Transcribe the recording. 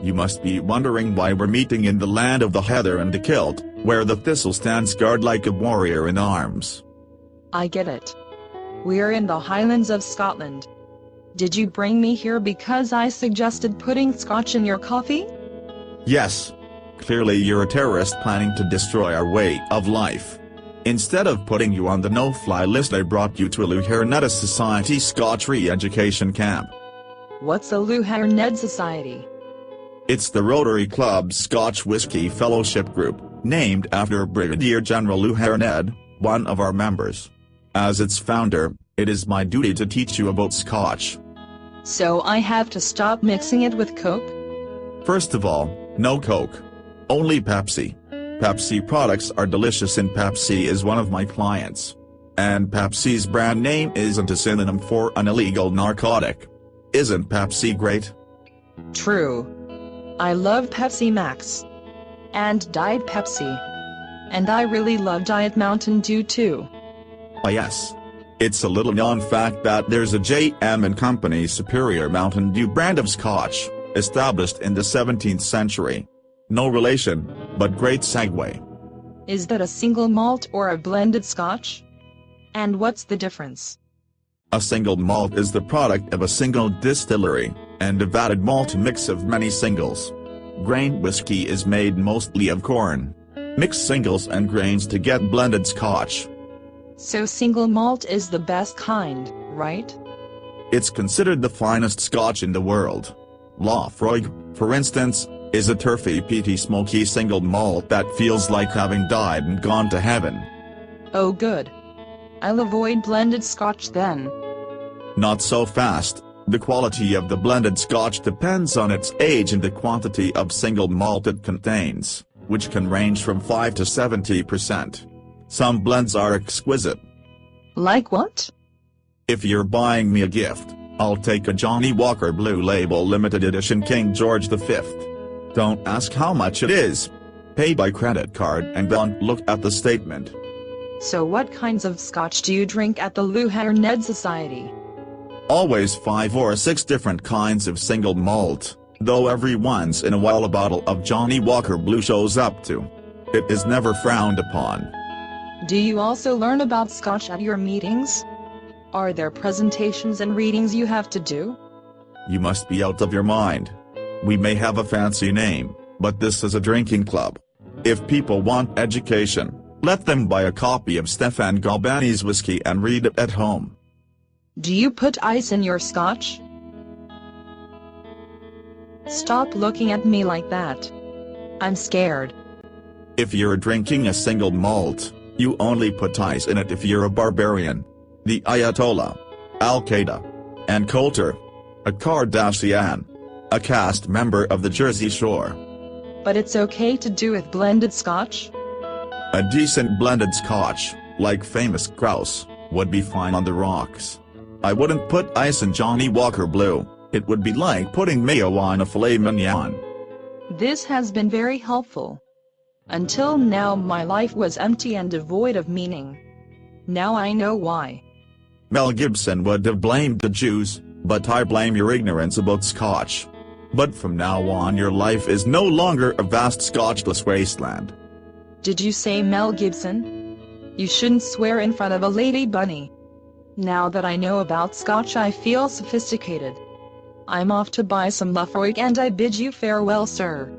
You must be wondering why we're meeting in the land of the heather and the kilt, where the thistle stands guard like a warrior in arms. I get it. We're in the Highlands of Scotland. Did you bring me here because I suggested putting Scotch in your coffee? Yes. Clearly you're a terrorist planning to destroy our way of life. Instead of putting you on the no-fly list, I brought you to a Lew Harned Society Scotch re-education camp. What's a Lew Harned Society? It's the Rotary Club's Scotch Whisky Fellowship Group, named after Brigadier General Lew Harned, one of our members. As its founder, it is my duty to teach you about Scotch. So I have to stop mixing it with Coke? First of all, no Coke. Only Pepsi. Pepsi products are delicious, and Pepsi is one of my clients. And Pepsi's brand name isn't a synonym for an illegal narcotic. Isn't Pepsi great? True. I love Pepsi Max. And Diet Pepsi. And I really love Diet Mountain Dew too. Why yes. It's a little known fact that there's a J.M. & Company Superior Mountain Dew brand of Scotch, established in the 17th century. No relation, but great segue. Is that a single malt or a blended Scotch? And what's the difference? A single malt is the product of a single distillery, and a vatted malt mix of many singles. Grain whiskey is made mostly of corn. Mix singles and grains to get blended Scotch. So single malt is the best kind, right? It's considered the finest Scotch in the world. Laphroaig, for instance, is a turfy peaty smoky single malt that feels like having died and gone to heaven. Oh good. I'll avoid blended Scotch then. Not so fast. The quality of the blended Scotch depends on its age and the quantity of single malt it contains, which can range from 5 to 70%. Some blends are exquisite. Like what? If you're buying me a gift, I'll take a Johnnie Walker Blue Label Limited Edition King George V. Don't ask how much it is. Pay by credit card and don't look at the statement. So what kinds of Scotch do you drink at the Lew Harned Society? Always 5 or 6 different kinds of single malt, though every once in a while a bottle of Johnnie Walker Blue shows up too. It is never frowned upon. Do you also learn about Scotch at your meetings? Are there presentations and readings you have to do? You must be out of your mind. We may have a fancy name, but this is a drinking club. If people want education, let them buy a copy of Stefan Galbani's whiskey and read it at home. Do you put ice in your Scotch? Stop looking at me like that. I'm scared. If you're drinking a single malt, you only put ice in it if you're a barbarian. The Ayatollah, Al-Qaeda, and Coulter, a Kardashian, a cast member of the Jersey Shore. But it's okay to do with blended Scotch? A decent blended Scotch, like famous grouse, would be fine on the rocks. I wouldn't put ice in Johnnie Walker Blue. It would be like putting mayo on a filet mignon. This has been very helpful. Until now my life was empty and devoid of meaning. Now I know why. Mel Gibson would have blamed the Jews, but I blame your ignorance about Scotch. But from now on your life is no longer a vast Scotchless wasteland. Did you say Mel Gibson? You shouldn't swear in front of a lady bunny. Now that I know about Scotch I feel sophisticated. I'm off to buy some Laphroaig and I bid you farewell, sir.